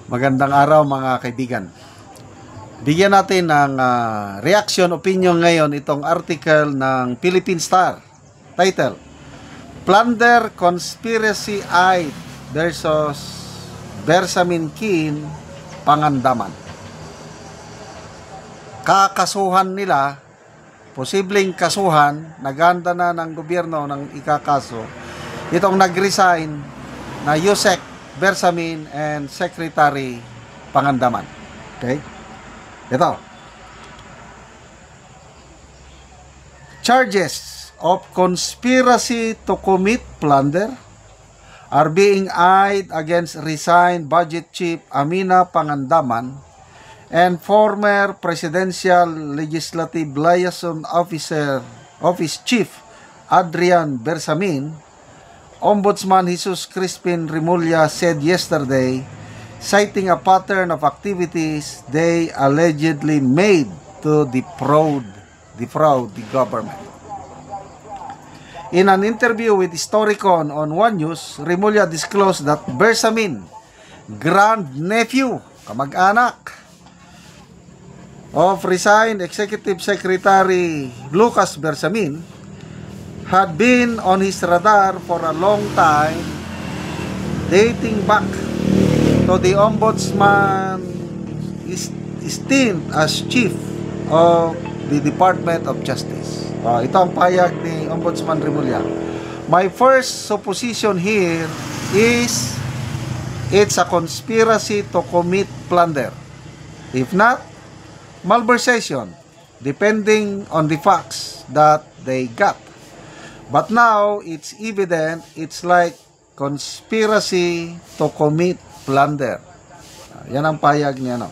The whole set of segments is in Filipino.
Magandang araw mga kaibigan. Bigyan natin ng reaction, opinion ngayon itong article ng Philippine Star. Title, Plunder Conspiracy Aid versus Bersamin Kin Pangandaman. Kakasuhan nila, posibleng kasuhan, naghanda na ng gobyerno ng ikakaso, itong nag-resign na Yusek Bersamin and Secretary Pangandaman. Okay? Ito. Charges of conspiracy to commit plunder are being eyed against resigned Budget Chief Amina Pangandaman and former Presidential Legislative Liaison Office Chief Adrian Bersamin. Ombudsman Jesus Crispin Remulla said yesterday, citing a pattern of activities they allegedly made to defraud the government. In an interview with Historicon on One News, Remulla disclosed that Bersamin, grandnephew, kamag-anak of resigned Executive Secretary Lucas Bersamin, had been on his radar for a long time, dating back to the Ombudsman stint as Chief of the Department of Justice. Ito ang payag ni Ombudsman Remulla. My first supposition here is it's a conspiracy to commit plunder. If not, malversation, depending on the facts that they got. But now, it's evident it's like conspiracy to commit plunder. Yan ang payag niya, no?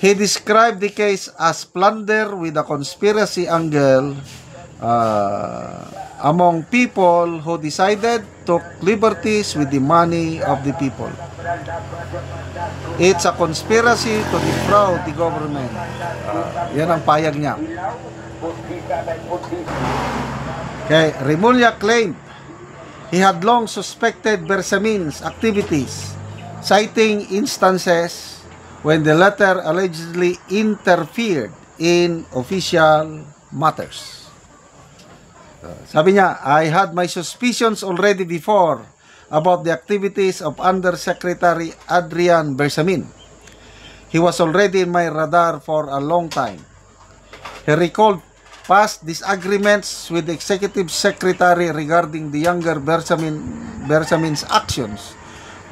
He described the case as plunder with a conspiracy angle among people who decided took liberties with the money of the people. It's a conspiracy to defraud the government. Yan ang payag niya. Okay, Remulla claimed he had long suspected Bersamin's activities, citing instances when the latter allegedly interfered in official matters. Sabi niya, I had my suspicions already before about the activities of Undersecretary Adrian Bersamin. He was already in my radar for a long time. He recalled past disagreements with the Executive Secretary regarding the younger Bersamin's actions,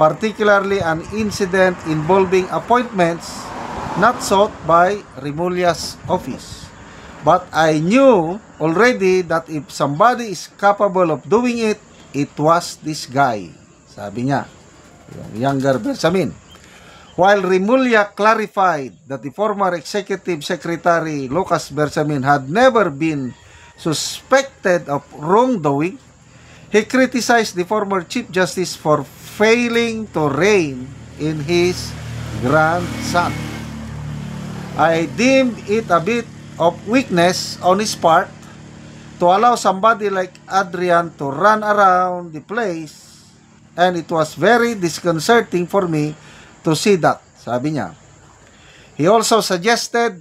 particularly an incident involving appointments not sought by Remulla's office. But I knew already that if somebody is capable of doing it, it was this guy. Sabi niya, yung younger Bersamin. While Remulla clarified that the former Executive Secretary Lucas Bersamin had never been suspected of wrongdoing, he criticized the former Chief Justice for failing to rein in his grandson. I deemed it a bit of weakness on his part to allow somebody like Adrian to run around the place, and it was very disconcerting for me to see that, sabi niya. He also suggested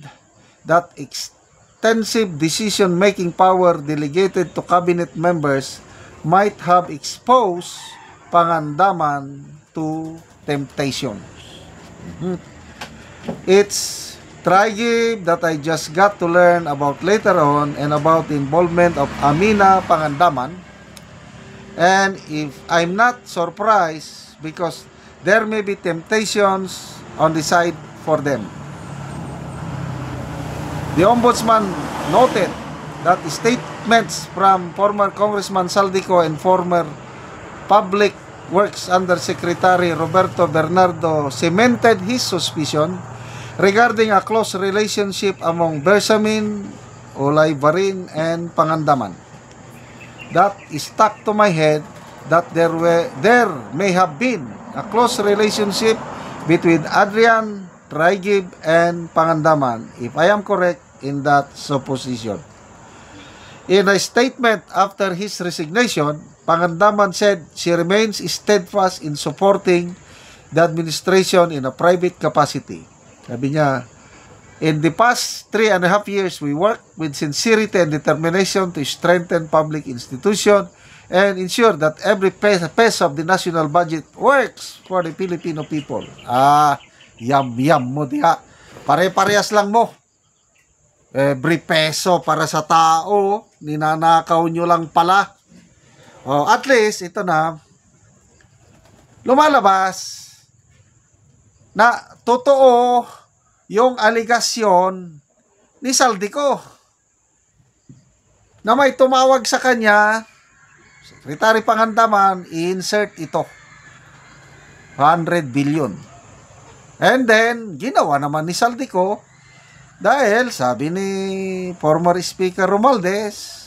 that extensive decision-making power delegated to cabinet members might have exposed Pangandaman to temptations. It's tragic that I just got to learn about later on and about the involvement of Amina Pangandaman, and if I'm not surprised because there may be temptations on the side for them. The Ombudsman noted that statements from former Congressman Saldico and former Public Works Undersecretary Roberto Bernardo cemented his suspicion regarding a close relationship among Bersamin, Olaybarin, and Pangandaman. That stuck to my head that there may have been a close relationship between Adrian, Traigib, and Pangandaman, if I am correct in that supposition. In a statement after his resignation, Pangandaman said she remains steadfast in supporting the administration in a private capacity. Sabi niya, in the past 3.5 years, we worked with sincerity and determination to strengthen public institutions and ensure that every peso of the national budget works for the Filipino people. Yam mo diha. Pare-parehas lang mo. Every peso para sa tao, ninanakaw nyo lang pala. At least, ito na, lumalabas na totoo yung aligasyon ni Saldico na may tumawag sa kanya, Secretary Pangandaman, insert ito, 100 billion. And then, ginawa naman ni Saldico dahil sabi ni former Speaker Romualdez,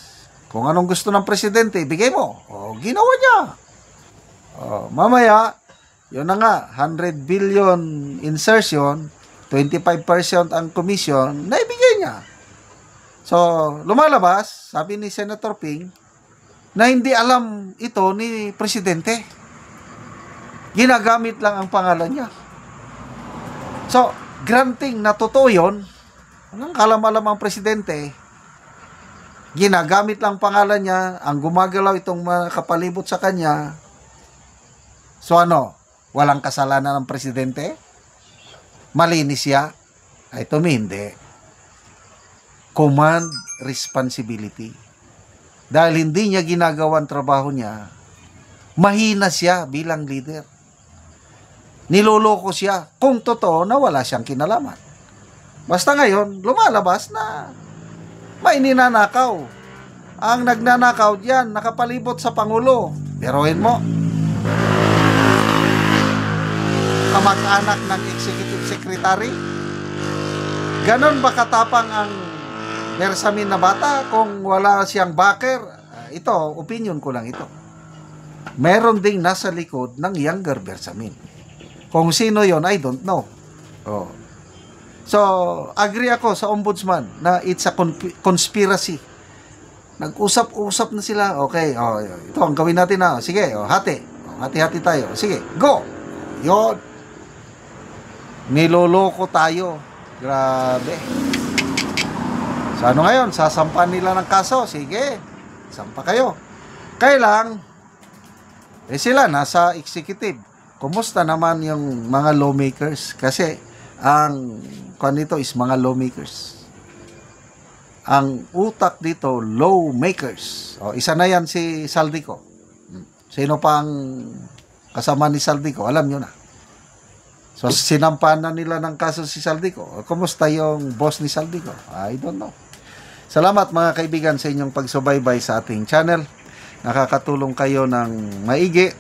kung anong gusto ng presidente, ibigay mo. Ginawa niya. Mamaya, yun na nga, 100 billion insertion, 25% ang commission, naibigay niya. So, lumalabas, sabi ni Senator Ping, na hindi alam ito ni presidente. Ginagamit lang ang pangalan niya. So, granting na totoo yun, anong kalam-alam ang presidente, ginagamit lang pangalan niya, ang gumagalaw itong mga kapalibot sa kanya. So ano, walang kasalanan ng presidente? Malinis siya? Ay, tumindi. Command responsibility. Dahil hindi niya ginagawa ang trabaho niya, mahina siya bilang leader. Niloloko siya kung totoo na wala siyang kinalaman. Basta ngayon, lumalabas na may ninanakaw. Ang nagnanakaw diyan, nakapalibot sa Pangulo. Biruin mo. Kamag-anak ng Executive Secretary. Ganon ba katapang ang Bersamin na bata kung wala siyang backer? Ito, opinion ko lang ito. Meron ding nasa likod ng younger Bersamin. Kung sino yon, I don't know. So, agree ako sa ombudsman na it's a conspiracy. Nag-usap-usap na sila. Okay, ito ang gawin natin na. Sige, hati. Hati-hati tayo. Sige, go. Yon. Niloloko tayo. Grabe. So, ano ngayon? Sasampan nila ng kaso. Sige, sampa kayo. Kailang, sila nasa executive. Kumusta naman yung mga lawmakers? Kasi, ang nito is mga lawmakers. Ang utak dito, lawmakers. Isa na yan si Saldico. Sino pang kasama ni Saldico? Alam nyo na. So, sinampahan na nila ng kaso si Saldico. Kumusta yung boss ni Saldico? I don't know. Salamat mga kaibigan sa inyong pagsubaybay sa ating channel. Nakakatulong kayo ng maigi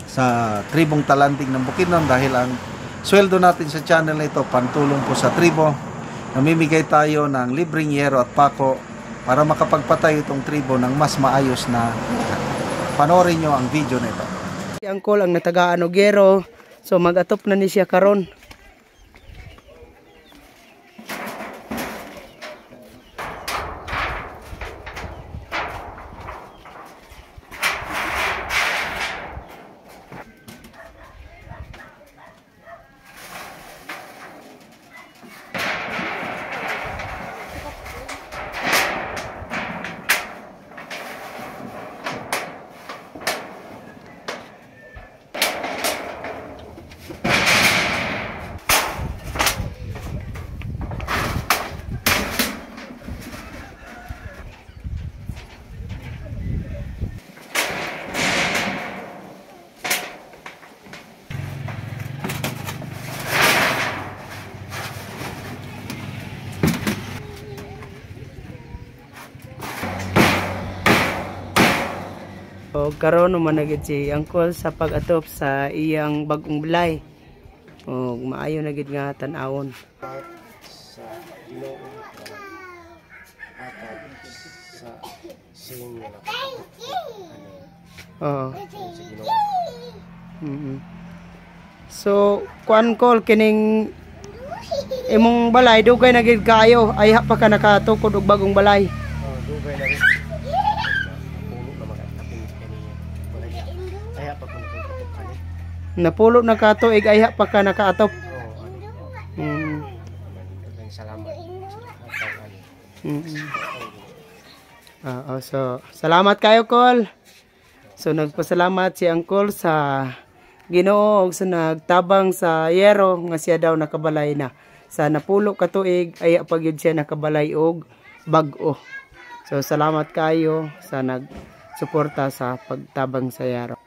sa tribong Talanding ng Bukidnon dahil ang sweldo natin sa channel na ito, pantulong po sa tribo. Namimigay tayo ng libreng yero at pako para makapagpatay itong tribo ng mas maayos na. Panoorin nyo ang video na ito. Si Angkol ang natagaan og yero, so mag-atop na ni siya karon. O karon managid si Angkol sa pag-atop sa iyang bagong balay. O maayo na gid nga tan-awon. Sa Ginoo atag sa sing Oo. So, kuan Angkol kining imong balay dugay na gid kaayo ay pa ka nakatukod og bagong balay. dugay na rin puno na mga kaping kaya pa kung nagtutok kani Napulo na ka tuig ayha pa ka nakaatop. Oo, Mm. daghang salamat sa katawhan. So, salamat kayo, Kol. So, nagpasalamat si Uncle sa Ginoo ug sa nagtabang sa yero nga siya daw nakabalay na. Sa napulo ka tuig ay pagyud siya nakabalay og bag-o. So, salamat kayo sa nagsuporta sa pagtabang sa yero.